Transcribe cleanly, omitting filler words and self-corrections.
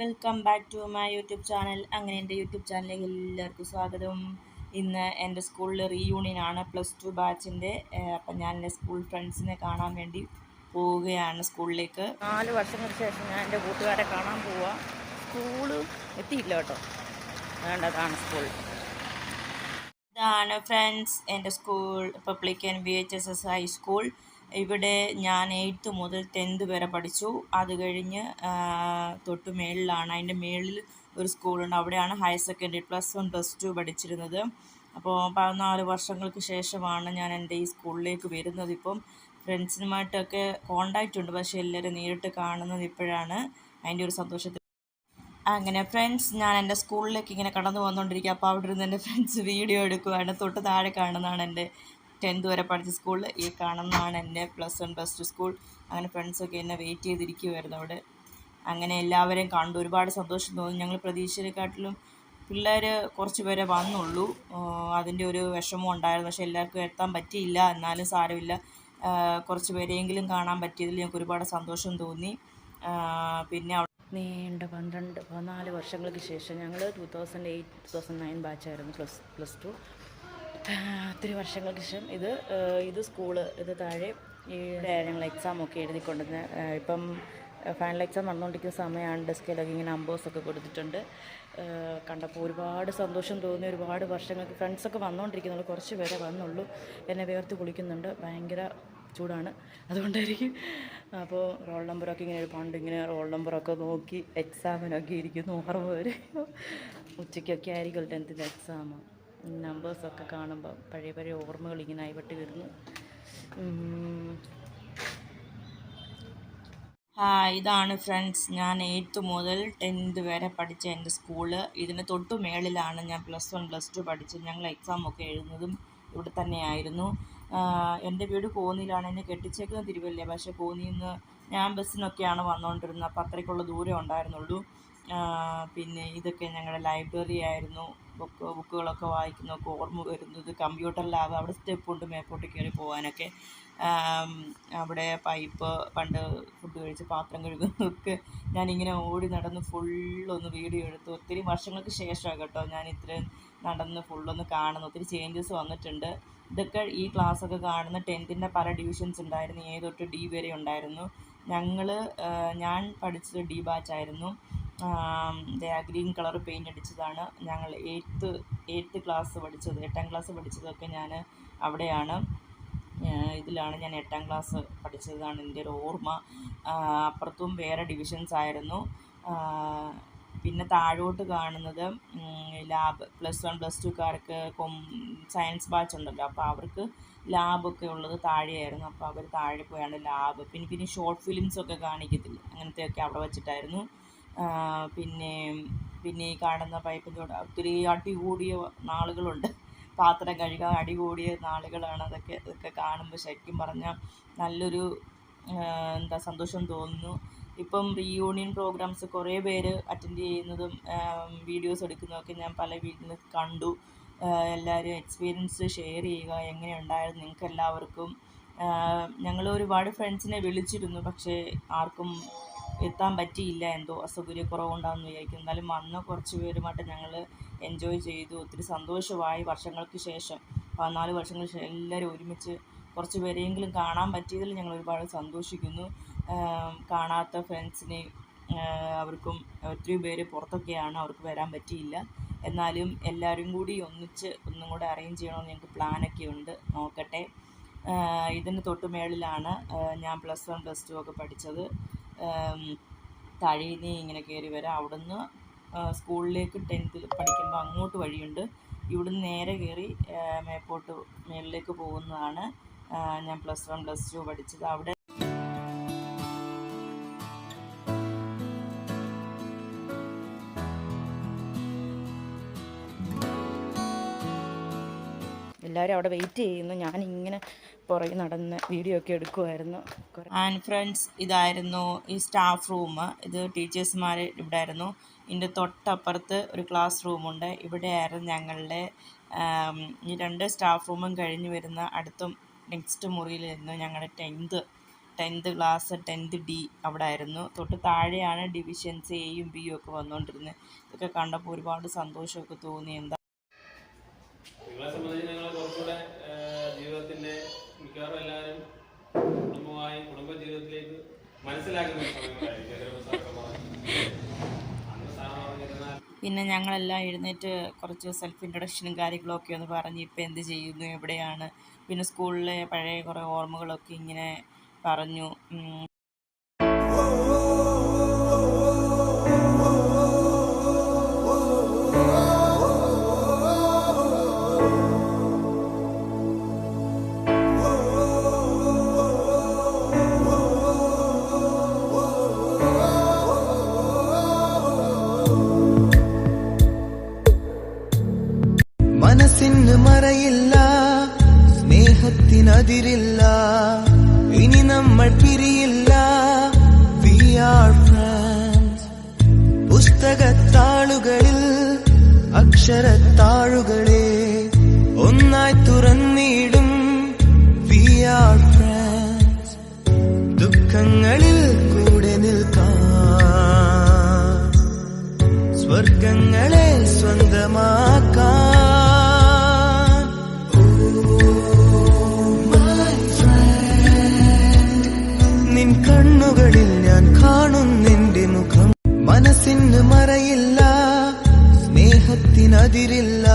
Welcome back to my YouTube channel. അങ്ങനെ എൻ്റെ YouTube ചാനലിലേക്ക് എല്ലാവർക്കും സ്വാഗതം. ഇന്ന് എൻ്റെ സ്കൂളിൽ റീയൂണിയനാണ് +2 ബാച്ചിൻ്റെ. അപ്പം ഞാൻ എൻ്റെ സ്കൂൾ ഫ്രണ്ട്സിനെ കാണാൻ വേണ്ടി പോവുകയാണ് സ്കൂളിലേക്ക്. 4 വർഷങ്ങൾക്ക് ശേഷം ഞാൻ എൻ്റെ കൂട്ടുകാരെ കാണാൻ പോവുക. സ്കൂള് എത്തിയില്ല കേട്ടോ, വേണ്ടതാണ് സ്കൂൾ. ഇതാണ് ഫ്രണ്ട്സ് എൻ്റെ സ്കൂൾ, പബ്ലിക് VHSS ഹൈസ്കൂൾ. ഇവിടെ ഞാൻ 8th മുതൽ 10th വരെ പഠിച്ചു. അത് കഴിഞ്ഞ് തൊട്ട് മേളിലാണ്, അതിൻ്റെ മേളിൽ ഒരു സ്കൂളുണ്ട്, അവിടെയാണ് ഹയർ സെക്കൻഡറി +1 +2 പഠിച്ചിരുന്നത്. അപ്പോൾ 14 വർഷങ്ങൾക്ക് ശേഷമാണ് ഞാൻ എൻ്റെ ഈ സ്കൂളിലേക്ക് വരുന്നത്. ഇപ്പം ഫ്രണ്ട്സിനുമായിട്ടൊക്കെ കോണ്ടാക്റ്റ് ഉണ്ട്, പക്ഷേ എല്ലാവരും നേരിട്ട് കാണുന്നത് ഇപ്പോഴാണ്. അതിൻ്റെ ഒരു സന്തോഷത്തിൽ അങ്ങനെ ഫ്രണ്ട്സ്, ഞാൻ എൻ്റെ സ്കൂളിലേക്ക് ഇങ്ങനെ കടന്നു വന്നുകൊണ്ടിരിക്കുക. അപ്പോൾ അവിടെ ഇരുന്ന് എൻ്റെ ഫ്രണ്ട്സ് വീഡിയോ എടുക്കുകയാണ്. തൊട്ട് താഴെ കാണുന്നതാണ് എൻ്റെ 10th വരെ പഠിച്ച സ്കൂൾ, ഈ കാണുന്നതാണ് എൻ്റെ +1 +2 സ്കൂൾ. അങ്ങനെ ഫ്രണ്ട്സൊക്കെ എന്നെ വെയിറ്റ് ചെയ്തിരിക്കുമായിരുന്നു അവിടെ. അങ്ങനെ എല്ലാവരെയും കണ്ടു, ഒരുപാട് സന്തോഷം തോന്നി. ഞങ്ങൾ പ്രതീക്ഷയെക്കാട്ടിലും പിള്ളേർ കുറച്ച് പേരെ വന്നുള്ളൂ. അതിൻ്റെ ഒരു വിഷമം ഉണ്ടായിരുന്നു, പക്ഷേ എല്ലാവർക്കും എത്താൻ പറ്റിയില്ല. എന്നാലും സാരമില്ല, കുറച്ച് പേരെയെങ്കിലും കാണാൻ പറ്റിയതിൽ ഞങ്ങൾക്ക് ഒരുപാട് സന്തോഷം തോന്നി. പിന്നെ നീണ്ട 14 വർഷങ്ങൾക്ക് ശേഷം ഞങ്ങൾ 2008-2009 ബാച്ചായിരുന്നു +2. ഒത്തിരി വർഷങ്ങൾക്ക് ശേഷം ഇത് സ്കൂള്, ഇത് താഴെ ഇവിടെ ഞങ്ങൾ എക്സാമൊക്കെ എഴുതിക്കൊണ്ടിരുന്നത്. ഇപ്പം ഫൈനൽ എക്സാം നടന്നുകൊണ്ടിരിക്കുന്ന സമയമാണ്. ഡെസ്കിലൊക്കെ ഇങ്ങനെ നമ്പേഴ്സൊക്കെ കൊടുത്തിട്ടുണ്ട്. കണ്ടപ്പോൾ ഒരുപാട് സന്തോഷം തോന്നി. ഒരുപാട് വർഷങ്ങൾക്ക് ഫ്രണ്ട്സൊക്കെ വന്നുകൊണ്ടിരിക്കുന്നുള്ളൂ, കുറച്ച് പേരെ വന്നുള്ളൂ. എന്നെ വേർത്ത് കുളിക്കുന്നുണ്ട്, ഭയങ്കര ചൂടാണ്, അതുകൊണ്ടായിരിക്കും. അപ്പോൾ റോൾ നമ്പറൊക്കെ ഇങ്ങനെ പണ്ട് ഇങ്ങനെ റോൾ നമ്പറൊക്കെ നോക്കി എക്സാമിനൊക്കെ ഇരിക്കുന്നു. ഓർമ്മ വരെ ഉച്ചയ്ക്കൊക്കെ ആയിരിക്കും 10th എക്സാം. നമ്പേഴ്സൊക്കെ കാണുമ്പോൾ പഴയ ഓർമ്മകൾ ഇങ്ങനെ അയവട്ടി വരുന്നു. ഇതാണ് ഫ്രണ്ട്സ്, ഞാൻ 8th മുതൽ 10th വരെ പഠിച്ച എൻ്റെ സ്കൂള്. ഇതിന് തൊട്ട് മേളിലാണ് ഞാൻ +1 +2 പഠിച്ചത്. ഞങ്ങൾ എക്സാമൊക്കെ എഴുതുന്നതും ഇവിടെ തന്നെയായിരുന്നു. എൻ്റെ വീട് കോന്നിയിലാണ്. എന്നെ കെട്ടിച്ചേക്കുന്നത് തിരുവല്ല, പക്ഷേ കോന്നിയിൽ നിന്ന് ഞാൻ ബസ്സിനൊക്കെയാണ് വന്നുകൊണ്ടിരുന്നത്. അപ്പോൾ അത്രയ്ക്കുള്ള ദൂരം ഉണ്ടായിരുന്നുള്ളൂ. പിന്നെ ഇതൊക്കെ ഞങ്ങളുടെ ലൈബ്രറി ആയിരുന്നു. ബുക്കുകളൊക്കെ വായിക്കുന്നതൊക്കെ ഓർമ്മ വരുന്നത്. കമ്പ്യൂട്ടർ ലാബ്, അവിടെ സ്റ്റെപ്പുണ്ട് മേപ്പോട്ട് കയറി പോകാനൊക്കെ. അവിടെ പൈപ്പ്, പണ്ട് ഫുഡ് കഴിച്ച് പാത്രം കഴുകുന്നതൊക്കെ ഞാനിങ്ങനെ ഓടി നടന്ന് ഫുള്ളൊന്ന് വീഡിയോ എടുത്തു. ഒത്തിരി വർഷങ്ങൾക്ക് ശേഷമാണ് കേട്ടോ ഞാൻ ഇത്രയും നടന്ന് ഫുള്ളൊന്ന് കാണുന്നു. ഒത്തിരി ചേഞ്ചസ് വന്നിട്ടുണ്ട്. ഇതൊക്കെ ഈ ക്ലാസ്സൊക്കെ കാണുന്ന 10th പല ഡിവിഷൻസ് ഉണ്ടായിരുന്നു. A തൊട്ട് D വരെ ഉണ്ടായിരുന്നു. ഞാൻ പഠിച്ചത് D ബാച്ചായിരുന്നു. ഗ്രീൻ കളർ പെയിൻ്റ് അടിച്ചതാണ്. ഞങ്ങൾ 8th ക്ലാസ് പഠിച്ചത്, 8ാം ക്ലാസ് പഠിച്ചതൊക്കെ ഞാൻ അവിടെയാണ്. ഇതിലാണ് ഞാൻ 8ാം ക്ലാസ് പഠിച്ചതാണ് എൻ്റെ ഒരു ഓർമ്മ. അപ്പുറത്തും വേറെ ഡിവിഷൻസ് ആയിരുന്നു. പിന്നെ താഴോട്ട് കാണുന്നത് ലാബ്, +1 +2കാർക്ക് സയൻസ് ബാച്ച് ഉണ്ടല്ലോ, അപ്പോൾ അവർക്ക് ലാബൊക്കെ ഉള്ളത് താഴെയായിരുന്നു. അപ്പോൾ അവർ താഴെ പോയാണ് ലാബ്. പിന്നെ ഷോർട്ട് ഫിലിംസൊക്കെ കാണിക്കത്തില്ല, അങ്ങനത്തെയൊക്കെ അവിടെ വെച്ചിട്ടായിരുന്നു. പിന്നെ ഈ കാണുന്ന പൈപ്പിൻ്റെ കൂടെ ഒത്തിരി അടികൂടിയ നാളുകളുണ്ട്. പാത്രം കഴുകാൻ അടികൂടിയ നാളുകളാണ് ഇതൊക്കെ കാണുമ്പോൾ ശരിക്കും പറഞ്ഞാൽ നല്ലൊരു സന്തോഷം തോന്നുന്നു. ഇപ്പം റീയൂണിയൻ പ്രോഗ്രാംസ് കുറേ പേര് അറ്റൻഡ് ചെയ്യുന്നതും വീഡിയോസ് എടുക്കുന്നതൊക്കെ ഞാൻ പല വീട്ടിൽ നിന്ന് കണ്ടു. എല്ലാവരും എക്സ്പീരിയൻസ് ഷെയർ ചെയ്യുക, എങ്ങനെയുണ്ടായിരുന്നു നിങ്ങൾക്ക് എല്ലാവർക്കും. ഞങ്ങൾ ഒരുപാട് ഫ്രണ്ട്സിനെ വിളിച്ചിരുന്നു, പക്ഷേ ആർക്കും എത്താൻ പറ്റിയില്ല, എന്തോ അസൗകര്യക്കുറവുണ്ടാകുമെന്ന് വിചാരിക്കുന്നു. എന്നാലും വന്ന കുറച്ച് പേരുമായിട്ട് ഞങ്ങൾ എൻജോയ് ചെയ്തു. ഒത്തിരി സന്തോഷമായി. വർഷങ്ങൾക്ക് ശേഷം, 14 വർഷങ്ങൾക്ക് ശേഷം എല്ലാവരും ഒരുമിച്ച് കുറച്ച് പേരെയെങ്കിലും കാണാൻ പറ്റിയതിൽ ഞങ്ങൾ ഒരുപാട് സന്തോഷിക്കുന്നു. കാണാത്ത ഫ്രണ്ട്സിനെ അവർക്കും ഒത്തിരി പേര് പുറത്തൊക്കെയാണ്, അവർക്ക് വരാൻ പറ്റിയില്ല. എന്നാലും എല്ലാവരും കൂടി ഒന്നിച്ച് ഒന്നും കൂടെ അറേഞ്ച് ചെയ്യണമെന്ന് ഞങ്ങൾക്ക് പ്ലാനൊക്കെ ഉണ്ട്, നോക്കട്ടെ. ഇതിന് തൊട്ട് മേളിലാണ് ഞാൻ +1 +2 ഒക്കെ പഠിച്ചത്. താഴേന്ന് ഇങ്ങനെ കയറി വരാം. അവിടുന്ന് സ്കൂളിലേക്ക് 10th പഠിക്കുമ്പോൾ അങ്ങോട്ട് വഴിയുണ്ട്. ഇവിടുന്ന് നേരെ കയറി മേളിലേക്ക് പോകുന്നതാണ് ഞാൻ +1 +2 പഠിച്ചത്. അവിടെ എല്ലാവരും അവിടെ വെയിറ്റ് ചെയ്യുന്നു. ഞാനിങ്ങനെ പുറകെ നടന്ന് വീഡിയോ ഒക്കെ എടുക്കുമായിരുന്നു. ആൻഡ് ഫ്രണ്ട്സ്, ഇതായിരുന്നു ഈ സ്റ്റാഫ് റൂം. ഇത് ടീച്ചേഴ്സ്മാർ ഇവിടെ ആയിരുന്നു. ഇതിൻ്റെ തൊട്ടപ്പുറത്ത് ഒരു ക്ലാസ് റൂമുണ്ട്. ഇവിടെയായിരുന്നു ഞങ്ങളുടെ ഈ 2 സ്റ്റാഫ് റൂമും കഴിഞ്ഞ് വരുന്ന അടുത്തും നെക്സ്റ്റ് മുറിയിലായിരുന്നു ഞങ്ങളുടെ 10th 10th class 10th D അവിടെ ആയിരുന്നു. തൊട്ട് താഴെയാണ് ഡിവിഷൻസ് എയും ബിയും ഒക്കെ വന്നുകൊണ്ടിരുന്നത്. ഇതൊക്കെ കണ്ടപ്പോൾ ഒരുപാട് സന്തോഷമൊക്കെ തോന്നി. എന്താ നിങ്ങളെ സംബന്ധിച്ച് നിങ്ങൾ കുറച്ചുകൂടെ ജീവിതത്തിന്റെ മിക്കവാറും എല്ലാവരും കുടുംബ ജീവിതത്തിലേക്ക് മനസ്സിലാക്കുന്ന പിന്നെ ഞങ്ങളെല്ലാം എഴുന്നേറ്റ് കുറച്ച് സെൽഫ് ഇൻട്രൊഡക്ഷനും കാര്യങ്ങളൊക്കെ ഒന്ന് പറഞ്ഞ് ഇപ്പം എന്ത് ചെയ്യുന്നു, എവിടെയാണ്, പിന്നെ സ്കൂളിലെ പഴയ കുറേ ഓർമ്മകളൊക്കെ ഇങ്ങനെ പറഞ്ഞു. മനസ്സിന് മറയില്ല, സ്നേഹത്തിനതിരില്ല, ഇനി നമ്മൾ പിരിയില്ല. We are friends. പുസ്തകത്താളുകളിൽ അക്ഷരത്താളുകളെ ഒന്നായി തുറന്നിടും. We are friends. ദുഃഖങ്ങളിൽ കൂടെ നിൽക്കാം, സ്വർഗങ്ങളെ സ്വന്തമാക്കാം. കണ്ണുകളിൽ ഞാൻ കാണും നിന്റെ മുഖം. മനസ്സിന് മറയില്ല, സ്നേഹത്തിനതിരില്ല,